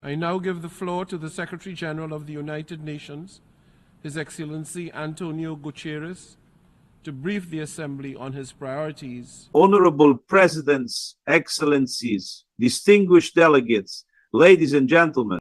I now give the floor to the Secretary General of the United Nations, His Excellency Antonio Guterres, to brief the Assembly on his priorities. Honorable Presidents, Excellencies, distinguished delegates, ladies and gentlemen,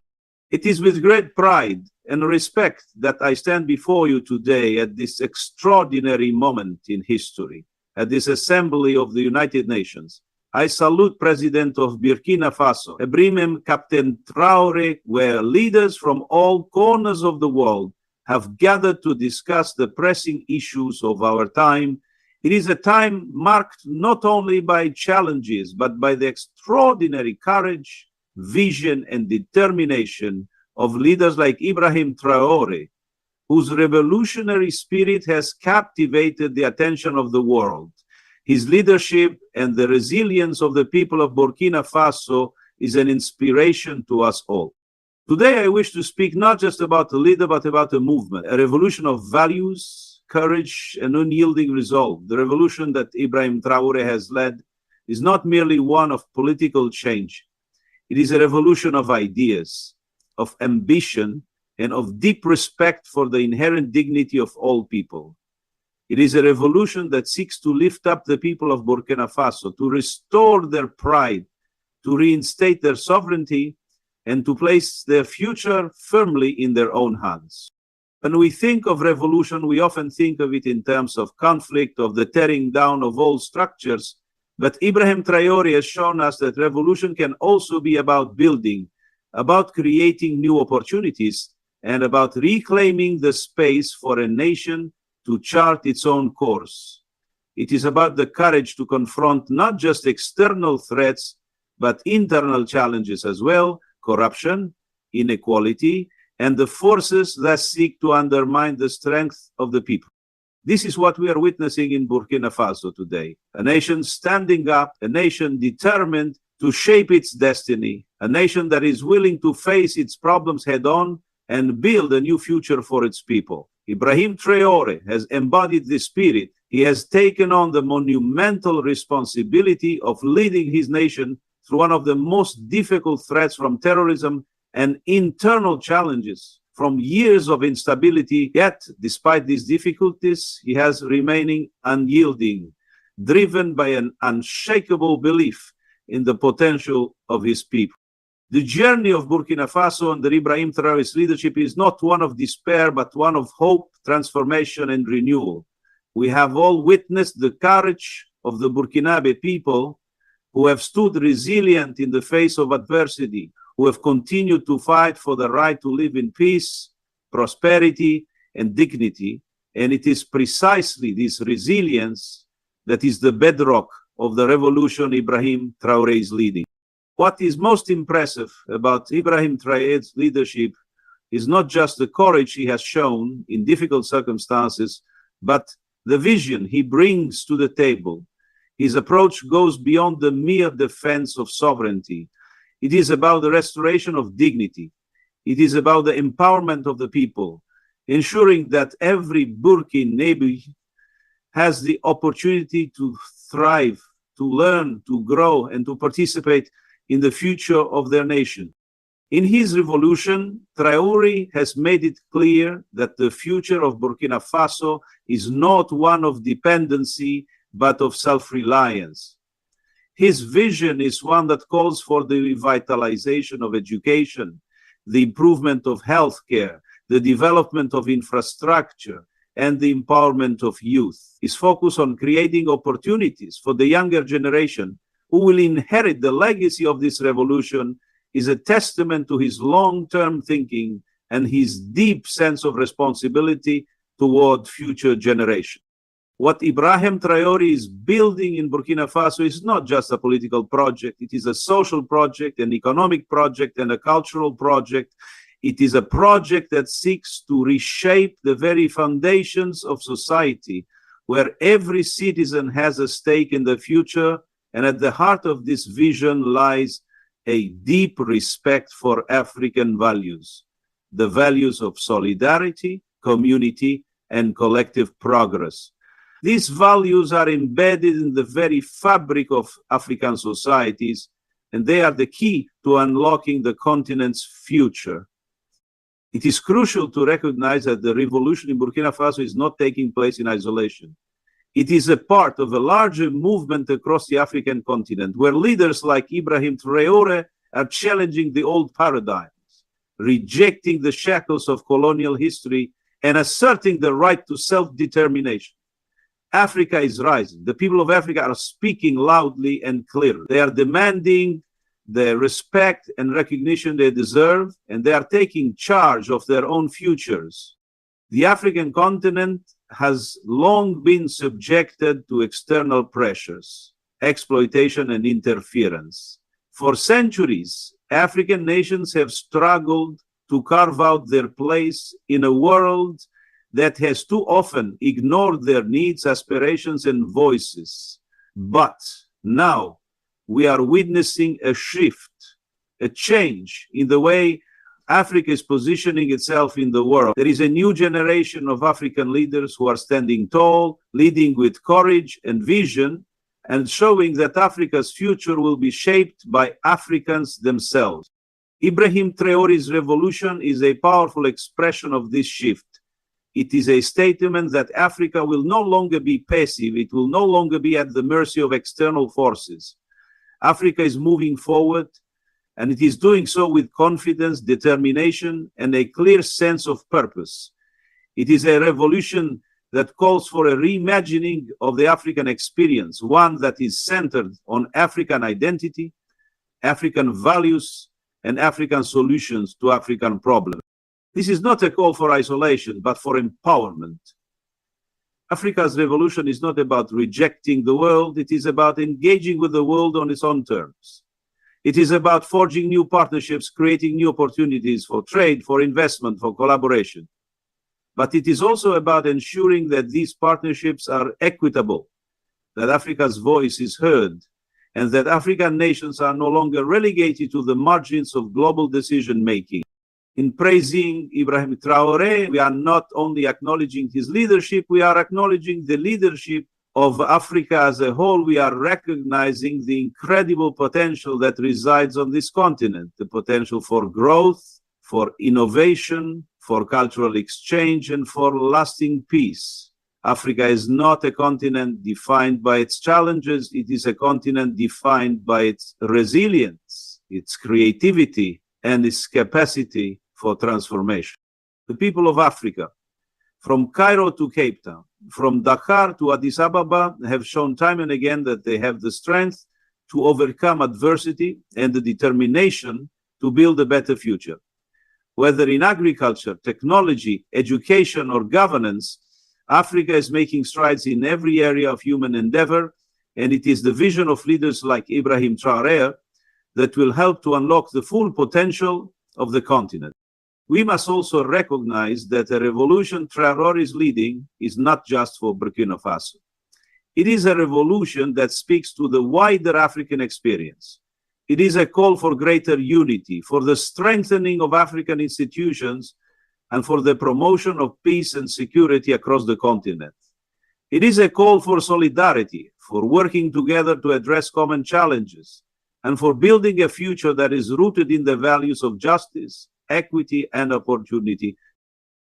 it is with great pride and respect that I stand before you today at this extraordinary moment in history, at this Assembly of the United Nations. I salute President of Burkina Faso, Ibrahim Traoré, where leaders from all corners of the world have gathered to discuss the pressing issues of our time. It is a time marked not only by challenges, but by the extraordinary courage, vision, and determination of leaders like Ibrahim Traoré, whose revolutionary spirit has captivated the attention of the world. His leadership and the resilience of the people of Burkina Faso is an inspiration to us all. Today, I wish to speak not just about a leader, but about a movement, a revolution of values, courage, and unyielding resolve. The revolution that Ibrahim Traoré has led is not merely one of political change. It is a revolution of ideas, of ambition, and of deep respect for the inherent dignity of all people. It is a revolution that seeks to lift up the people of Burkina Faso, to restore their pride, to reinstate their sovereignty, and to place their future firmly in their own hands. When we think of revolution, we often think of it in terms of conflict, of the tearing down of old structures. But Ibrahim Traoré has shown us that revolution can also be about building, about creating new opportunities, and about reclaiming the space for a nation to chart its own course. It is about the courage to confront not just external threats, but internal challenges as well: corruption, inequality, and the forces that seek to undermine the strength of the people. This is what we are witnessing in Burkina Faso today. A nation standing up, a nation determined to shape its destiny, a nation that is willing to face its problems head on and build a new future for its people. Ibrahim Traoré has embodied this spirit. He has taken on the monumental responsibility of leading his nation through one of the most difficult threats from terrorism and internal challenges from years of instability. Yet, despite these difficulties, he has remaining unyielding, driven by an unshakable belief in the potential of his people. The journey of Burkina Faso under Ibrahim Traoré's leadership is not one of despair, but one of hope, transformation, and renewal. We have all witnessed the courage of the Burkinabe people, who have stood resilient in the face of adversity, who have continued to fight for the right to live in peace, prosperity, and dignity. And it is precisely this resilience that is the bedrock of the revolution Ibrahim Traoré is leading. What is most impressive about Ibrahim Traoré's leadership is not just the courage he has shown in difficult circumstances, but the vision he brings to the table. His approach goes beyond the mere defense of sovereignty. It is about the restoration of dignity. It is about the empowerment of the people, ensuring that every Burkinabe has the opportunity to thrive, to learn, to grow, and to participate in the future of their nation. In his revolution, Traoré has made it clear that the future of Burkina Faso is not one of dependency, but of self-reliance. His vision is one that calls for the revitalization of education, the improvement of healthcare, the development of infrastructure, and the empowerment of youth. His focus on creating opportunities for the younger generation who will inherit the legacy of this revolution is a testament to his long-term thinking and his deep sense of responsibility toward future generations. What Ibrahim Traoré is building in Burkina Faso is not just a political project. It is a social project, an economic project, and a cultural project. It is a project that seeks to reshape the very foundations of society, where every citizen has a stake in the future. And at the heart of this vision lies a deep respect for African values, the values of solidarity, community, and collective progress. These values are embedded in the very fabric of African societies and they are the key to unlocking the continent's future. It is crucial to recognize that the revolution in Burkina Faso is not taking place in isolation. It is a part of a larger movement across the African continent, where leaders like Ibrahim Traoré are challenging the old paradigms, rejecting the shackles of colonial history, and asserting the right to self-determination. Africa is rising. The people of Africa are speaking loudly and clearly. They are demanding the respect and recognition they deserve, and they are taking charge of their own futures. The African continent has long been subjected to external pressures, exploitation, and interference. For centuries, African nations have struggled to carve out their place in a world that has too often ignored their needs, aspirations, and voices. But now we are witnessing a shift, a change in the way Africa is positioning itself in the world. There is a new generation of African leaders who are standing tall, leading with courage and vision, and showing that Africa's future will be shaped by Africans themselves. Ibrahim Traoré's revolution is a powerful expression of this shift. It is a statement that Africa will no longer be passive. It will no longer be at the mercy of external forces. Africa is moving forward, and it is doing so with confidence, determination, and a clear sense of purpose. It is a revolution that calls for a reimagining of the African experience, one that is centered on African identity, African values, and African solutions to African problems. This is not a call for isolation, but for empowerment. Africa's revolution is not about rejecting the world. It is about engaging with the world on its own terms. It is about forging new partnerships, creating new opportunities for trade, for investment, for collaboration. But it is also about ensuring that these partnerships are equitable, that Africa's voice is heard, and that African nations are no longer relegated to the margins of global decision-making. In praising Ibrahim Traoré, we are not only acknowledging his leadership, we are acknowledging the leadership of Africa as a whole. We are recognizing the incredible potential that resides on this continent, the potential for growth, for innovation, for cultural exchange, and for lasting peace. Africa is not a continent defined by its challenges. It is a continent defined by its resilience, its creativity, and its capacity for transformation. The people of Africa, from Cairo to Cape Town, from Dakar to Addis Ababa, have shown time and again that they have the strength to overcome adversity and the determination to build a better future. Whether in agriculture, technology, education, or governance, Africa is making strides in every area of human endeavor, and it is the vision of leaders like Ibrahim Traoré that will help to unlock the full potential of the continent. We must also recognize that the revolution Traoré is leading is not just for Burkina Faso. It is a revolution that speaks to the wider African experience. It is a call for greater unity, for the strengthening of African institutions, and for the promotion of peace and security across the continent. It is a call for solidarity, for working together to address common challenges, and for building a future that is rooted in the values of justice, equity, and opportunity.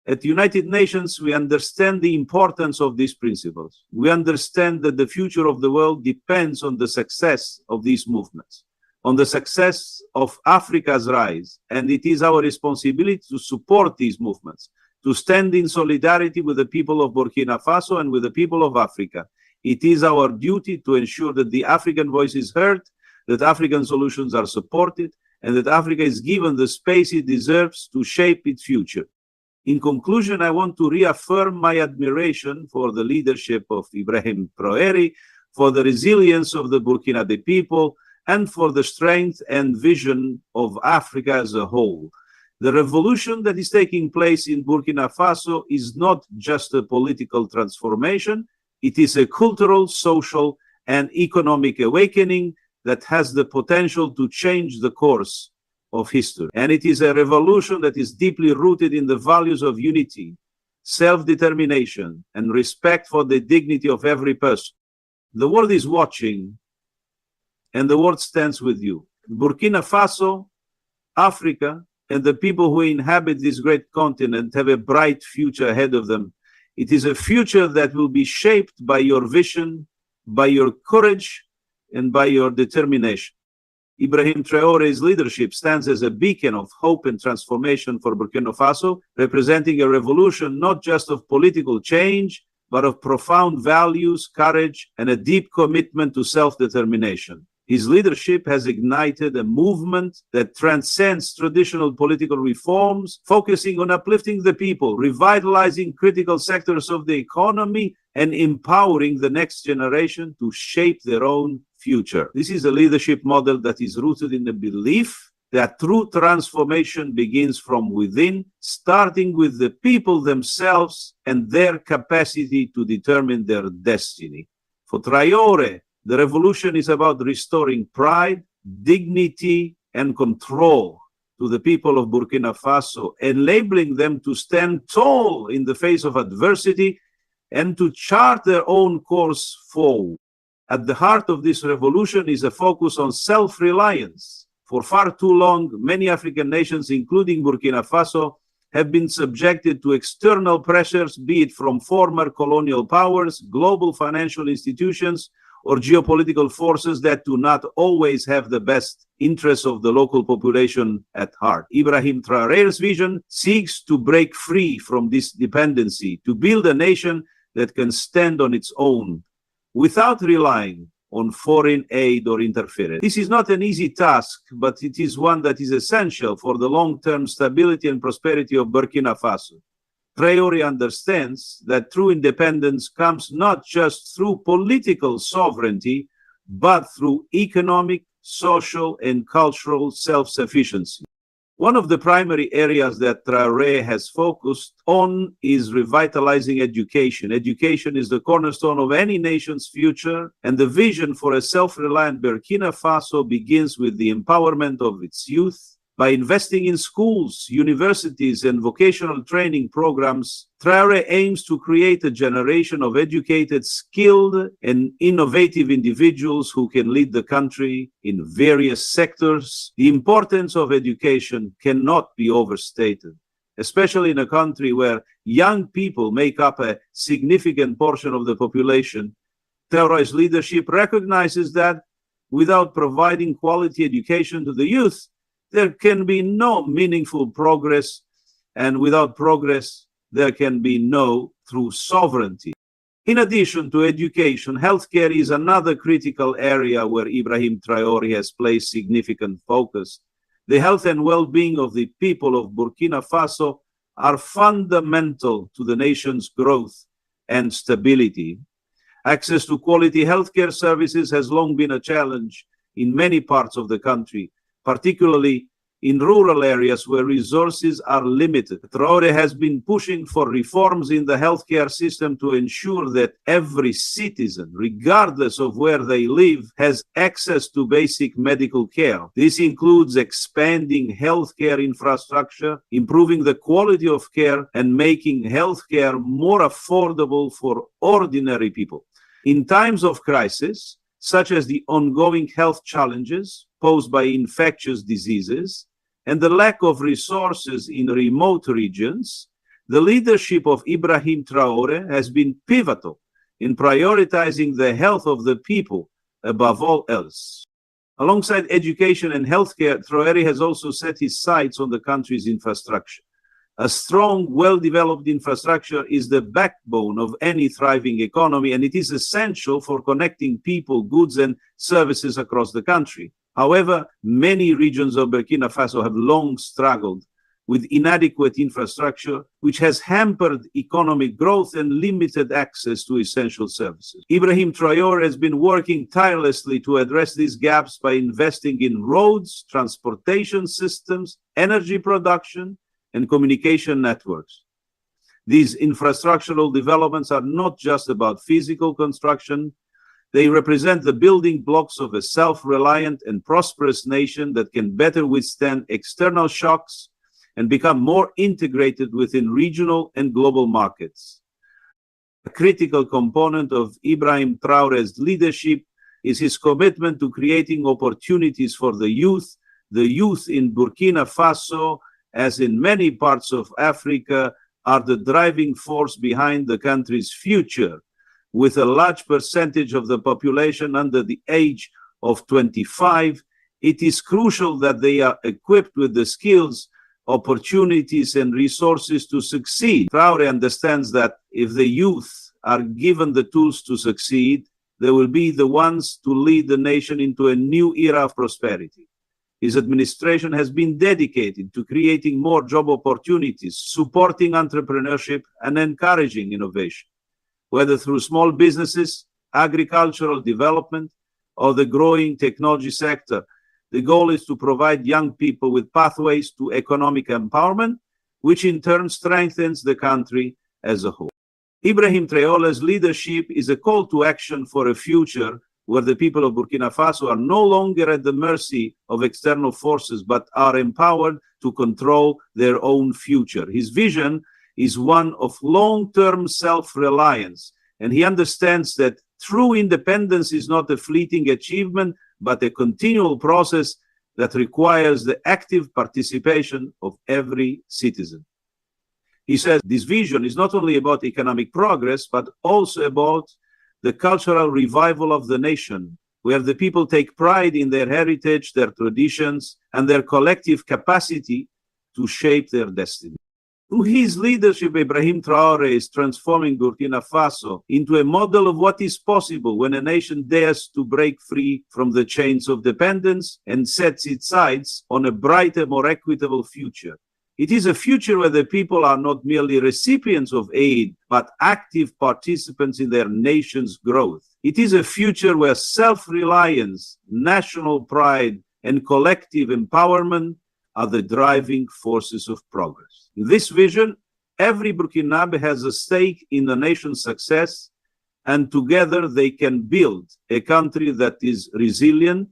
At the United Nations, we understand the importance of these principles. We understand that the future of the world depends on the success of these movements, on the success of Africa's rise, and it is our responsibility to support these movements, to stand in solidarity with the people of Burkina Faso and with the people of Africa. It is our duty to ensure that the African voice is heard, that African solutions are supported, and that Africa is given the space it deserves to shape its future. In conclusion, I want to reaffirm my admiration for the leadership of Ibrahim Traoré, for the resilience of the Burkinabe people, and for the strength and vision of Africa as a whole. The revolution that is taking place in Burkina Faso is not just a political transformation, it is a cultural, social, and economic awakening that has the potential to change the course of history. And it is a revolution that is deeply rooted in the values of unity, self-determination, and respect for the dignity of every person. The world is watching, and the world stands with you. Burkina Faso, Africa, and the people who inhabit this great continent have a bright future ahead of them. It is a future that will be shaped by your vision, by your courage, and by your determination. Ibrahim Traoré's leadership stands as a beacon of hope and transformation for Burkina Faso, representing a revolution not just of political change, but of profound values, courage, and a deep commitment to self-determination. His leadership has ignited a movement that transcends traditional political reforms, focusing on uplifting the people, revitalizing critical sectors of the economy, and empowering the next generation to shape their own future. This is a leadership model that is rooted in the belief that true transformation begins from within, starting with the people themselves and their capacity to determine their destiny. For Traoré, the revolution is about restoring pride, dignity, and control to the people of Burkina Faso, enabling them to stand tall in the face of adversity and to chart their own course forward. At the heart of this revolution is a focus on self-reliance. For far too long, many African nations, including Burkina Faso, have been subjected to external pressures, be it from former colonial powers, global financial institutions, or geopolitical forces that do not always have the best interests of the local population at heart. Ibrahim Traoré's vision seeks to break free from this dependency, to build a nation that can stand on its own, without relying on foreign aid or interference. This is not an easy task, but it is one that is essential for the long-term stability and prosperity of Burkina Faso. Traoré understands that true independence comes not just through political sovereignty, but through economic, social, and cultural self-sufficiency. One of the primary areas that Traoré has focused on is revitalizing education. Education is the cornerstone of any nation's future, and the vision for a self-reliant Burkina Faso begins with the empowerment of its youth. By investing in schools, universities, and vocational training programs, Traoré aims to create a generation of educated, skilled, and innovative individuals who can lead the country in various sectors. The importance of education cannot be overstated, especially in a country where young people make up a significant portion of the population. Traoré's leadership recognizes that without providing quality education to the youth, there can be no meaningful progress, and without progress, there can be no true sovereignty. In addition to education, healthcare is another critical area where Ibrahim Traoré has placed significant focus. The health and well-being of the people of Burkina Faso are fundamental to the nation's growth and stability. Access to quality healthcare services has long been a challenge in many parts of the country, particularly in rural areas where resources are limited. Traoré has been pushing for reforms in the healthcare system to ensure that every citizen, regardless of where they live, has access to basic medical care. This includes expanding healthcare infrastructure, improving the quality of care, and making healthcare more affordable for ordinary people. In times of crisis, such as the ongoing health challenges posed by infectious diseases and the lack of resources in remote regions, the leadership of Ibrahim Traoré has been pivotal in prioritizing the health of the people above all else. Alongside education and healthcare, Traoré has also set his sights on the country's infrastructure. A strong, well-developed infrastructure is the backbone of any thriving economy, and it is essential for connecting people, goods, and services across the country. However, many regions of Burkina Faso have long struggled with inadequate infrastructure, which has hampered economic growth and limited access to essential services. Ibrahim Traoré has been working tirelessly to address these gaps by investing in roads, transportation systems, energy production, and communication networks. These infrastructural developments are not just about physical construction. They represent the building blocks of a self-reliant and prosperous nation that can better withstand external shocks and become more integrated within regional and global markets. A critical component of Ibrahim Traoré's leadership is his commitment to creating opportunities for the youth. The youth in Burkina Faso, as in many parts of Africa, are the driving force behind the country's future, with a large percentage of the population under the age of 25. It is crucial that they are equipped with the skills, opportunities, and resources to succeed. Traoré understands that if the youth are given the tools to succeed, they will be the ones to lead the nation into a new era of prosperity. His administration has been dedicated to creating more job opportunities, supporting entrepreneurship, and encouraging innovation, whether through small businesses, agricultural development, or the growing technology sector. The goal is to provide young people with pathways to economic empowerment, which in turn strengthens the country as a whole. Ibrahim Traoré's leadership is a call to action for a future where the people of Burkina Faso are no longer at the mercy of external forces, but are empowered to control their own future. His vision is one of long-term self-reliance, and he understands that true independence is not a fleeting achievement, but a continual process that requires the active participation of every citizen. He says this vision is not only about economic progress, but also about the cultural revival of the nation, where the people take pride in their heritage, their traditions, and their collective capacity to shape their destiny. Through his leadership, Ibrahim Traoré is transforming Burkina Faso into a model of what is possible when a nation dares to break free from the chains of dependence and sets its sights on a brighter, more equitable future. It is a future where the people are not merely recipients of aid, but active participants in their nation's growth. It is a future where self-reliance, national pride, and collective empowerment are the driving forces of progress. In this vision, every Burkinabe has a stake in the nation's success, and together they can build a country that is resilient,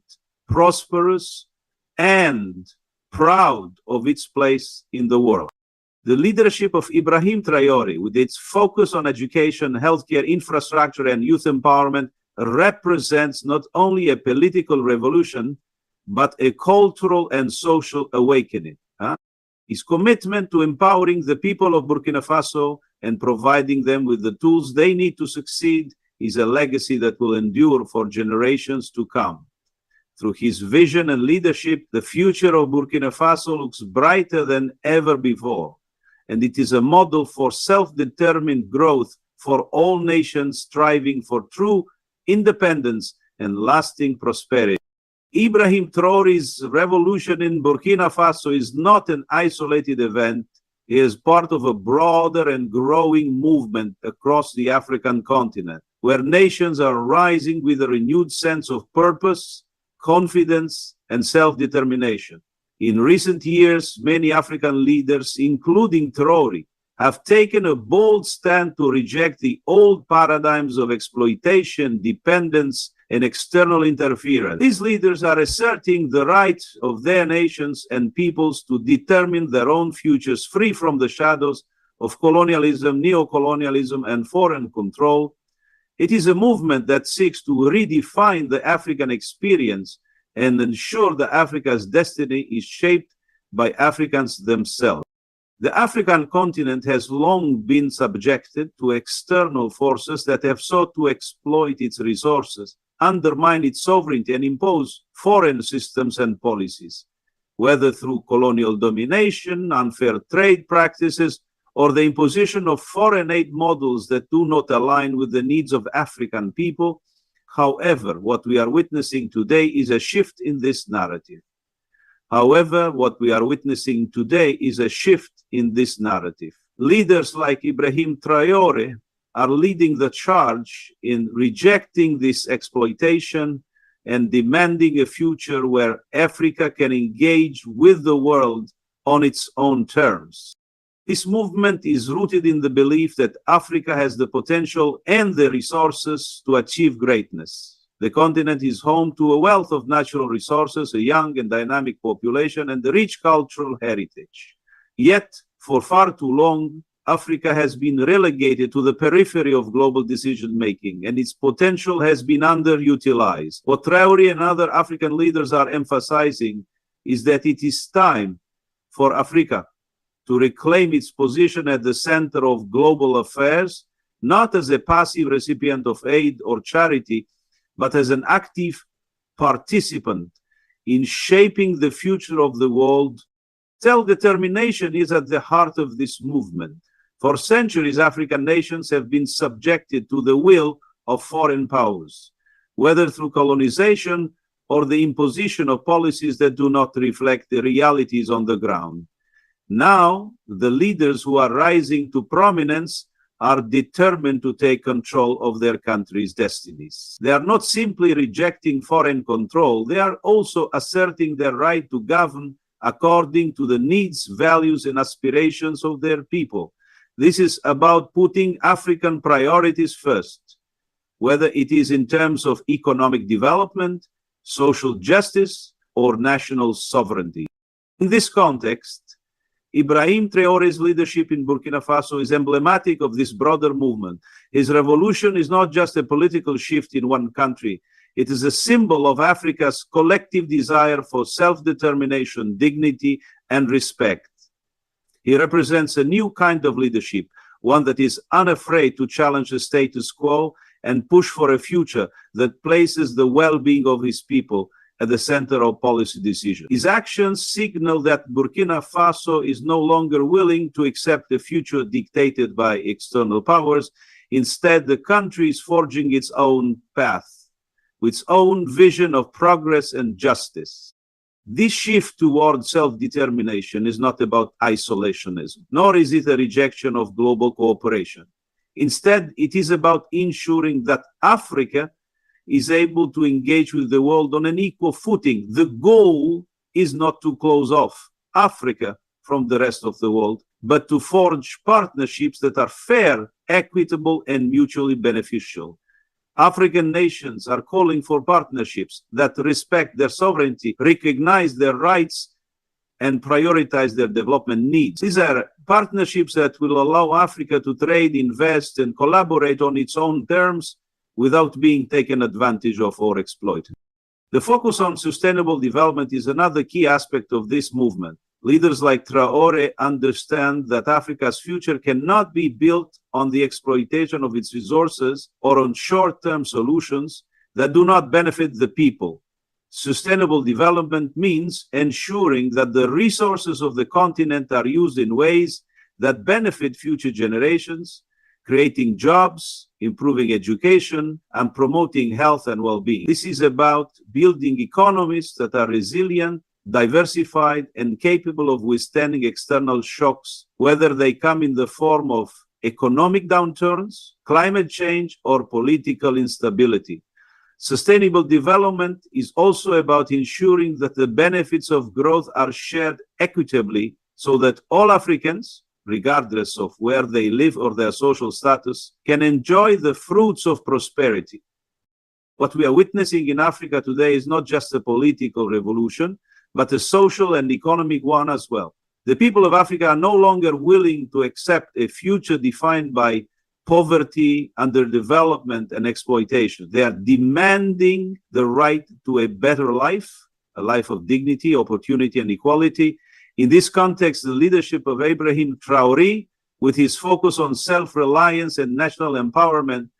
prosperous, and proud of its place in the world. The leadership of Ibrahim Traoré, with its focus on education, healthcare, infrastructure, and youth empowerment, represents not only a political revolution, but a cultural and social awakening. His commitment to empowering the people of Burkina Faso and providing them with the tools they need to succeed is a legacy that will endure for generations to come. Through his vision and leadership, the future of Burkina Faso looks brighter than ever before, and it is a model for self-determined growth for all nations striving for true independence and lasting prosperity. Ibrahim Traoré's revolution in Burkina Faso is not an isolated event. It is part of a broader and growing movement across the African continent, where nations are rising with a renewed sense of purpose, confidence, and self-determination. In recent years, many African leaders, including Traoré, have taken a bold stand to reject the old paradigms of exploitation, dependence, and external interference. These leaders are asserting the right of their nations and peoples to determine their own futures free from the shadows of colonialism, neocolonialism, and foreign control. It is a movement that seeks to redefine the African experience and ensure that Africa's destiny is shaped by Africans themselves. The African continent has long been subjected to external forces that have sought to exploit its resources, undermine its sovereignty, and impose foreign systems and policies, whether through colonial domination, unfair trade practices, or the imposition of foreign aid models that do not align with the needs of African people. However, what we are witnessing today is a shift in this narrative. Leaders like Ibrahim Traoré are leading the charge in rejecting this exploitation and demanding a future where Africa can engage with the world on its own terms. This movement is rooted in the belief that Africa has the potential and the resources to achieve greatness. The continent is home to a wealth of natural resources, a young and dynamic population, and a rich cultural heritage. Yet, for far too long, Africa has been relegated to the periphery of global decision-making, and its potential has been underutilized. What Traoré and other African leaders are emphasizing is that it is time for Africa to reclaim its position at the center of global affairs, not as a passive recipient of aid or charity, but as an active participant in shaping the future of the world. Self-determination is at the heart of this movement. For centuries, African nations have been subjected to the will of foreign powers, whether through colonization or the imposition of policies that do not reflect the realities on the ground. Now, the leaders who are rising to prominence are determined to take control of their country's destinies. They are not simply rejecting foreign control, they are also asserting their right to govern according to the needs, values, and aspirations of their people. This is about putting African priorities first, whether it is in terms of economic development, social justice, or national sovereignty. In this context, Ibrahim Traoré's leadership in Burkina Faso is emblematic of this broader movement. His revolution is not just a political shift in one country. It is a symbol of Africa's collective desire for self-determination, dignity, and respect. He represents a new kind of leadership, one that is unafraid to challenge the status quo and push for a future that places the well-being of his people at the center of policy decisions. His actions signal that Burkina Faso is no longer willing to accept a future dictated by external powers. Instead, the country is forging its own path, with its own vision of progress and justice. This shift toward self-determination is not about isolationism, nor is it a rejection of global cooperation. Instead, it is about ensuring that Africa is able to engage with the world on an equal footing. The goal is not to close off Africa from the rest of the world, but to forge partnerships that are fair, equitable, and mutually beneficial. African nations are calling for partnerships that respect their sovereignty, recognize their rights, and prioritize their development needs. These are partnerships that will allow Africa to trade, invest, and collaborate on its own terms without being taken advantage of or exploited. The focus on sustainable development is another key aspect of this movement. Leaders like Traoré understand that Africa's future cannot be built on the exploitation of its resources or on short-term solutions that do not benefit the people. Sustainable development means ensuring that the resources of the continent are used in ways that benefit future generations, creating jobs, improving education, and promoting health and well-being. This is about building economies that are resilient, diversified, and capable of withstanding external shocks, whether they come in the form of economic downturns, climate change, or political instability. Sustainable development is also about ensuring that the benefits of growth are shared equitably so that all Africans, regardless of where they live or their social status, can enjoy the fruits of prosperity. What we are witnessing in Africa today is not just a political revolution, but a social and economic one as well. The people of Africa are no longer willing to accept a future defined by poverty, underdevelopment, and exploitation. They are demanding the right to a better life, a life of dignity, opportunity, and equality. In this context, the leadership of Ibrahim Traoré, with his focus on self-reliance and national empowerment,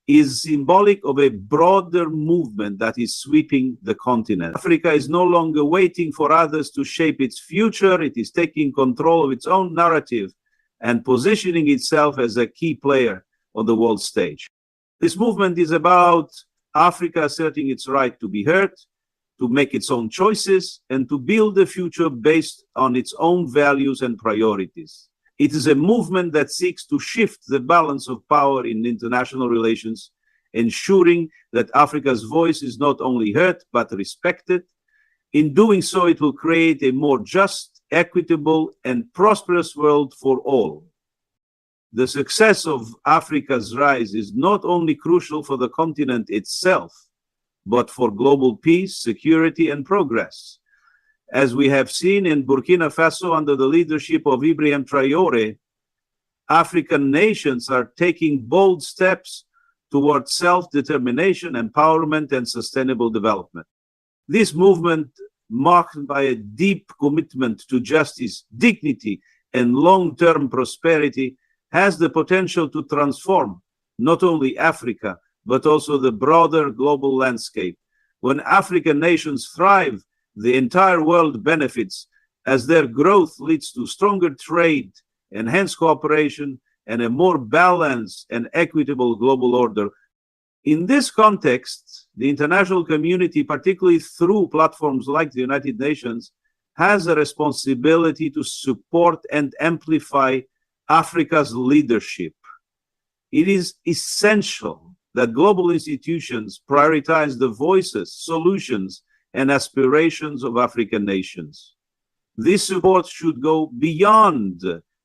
is symbolic of a broader movement that is sweeping the continent. Africa is no longer waiting for others to shape its future. It is taking control of its own narrative and positioning itself as a key player on the world stage. This movement is about Africa asserting its right to be heard, to make its own choices, and to build a future based on its own values and priorities. It is a movement that seeks to shift the balance of power in international relations, ensuring that Africa's voice is not only heard, but respected. In doing so, it will create a more just, equitable, and prosperous world for all. The success of Africa's rise is not only crucial for the continent itself, but for global peace, security, and progress. As we have seen in Burkina Faso under the leadership of Ibrahim Traoré, African nations are taking bold steps towards self-determination, empowerment, and sustainable development. This movement, marked by a deep commitment to justice, dignity, and long-term prosperity, has the potential to transform not only Africa, but also the broader global landscape. When African nations thrive, the entire world benefits, as their growth leads to stronger trade, enhanced cooperation, and a more balanced and equitable global order. In this context, the international community, particularly through platforms like the United Nations, has a responsibility to support and amplify Africa's leadership. It is essential that global institutions prioritize the voices, solutions, and aspirations of African nations. This support should go beyond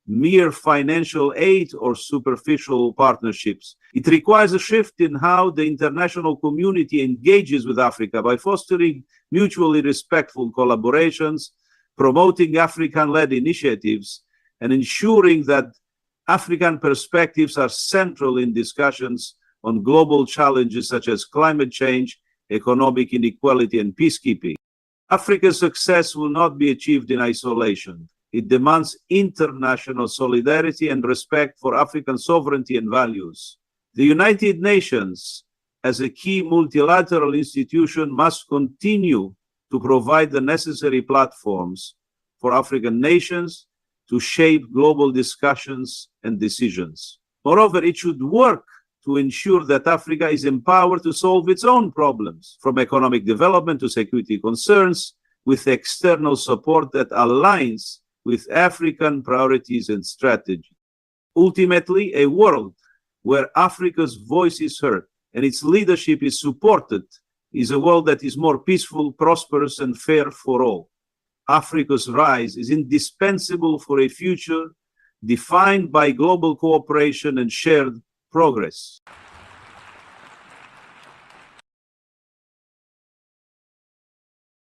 mere financial aid or superficial partnerships. It requires a shift in how the international community engages with Africa by fostering mutually respectful collaborations, promoting African-led initiatives, and ensuring that African perspectives are central in discussions on global challenges such as climate change, economic inequality, and peacekeeping. Africa's success will not be achieved in isolation. It demands international solidarity and respect for African sovereignty and values. The United Nations, as a key multilateral institution, must continue to provide the necessary platforms for African nations to shape global discussions and decisions. Moreover, it should work to ensure that Africa is empowered to solve its own problems, from economic development to security concerns, with external support that aligns with African priorities and strategy. Ultimately, a world where Africa's voice is heard and its leadership is supported is a world that is more peaceful, prosperous, and fair for all. Africa's rise is indispensable for a future defined by global cooperation and shared progress.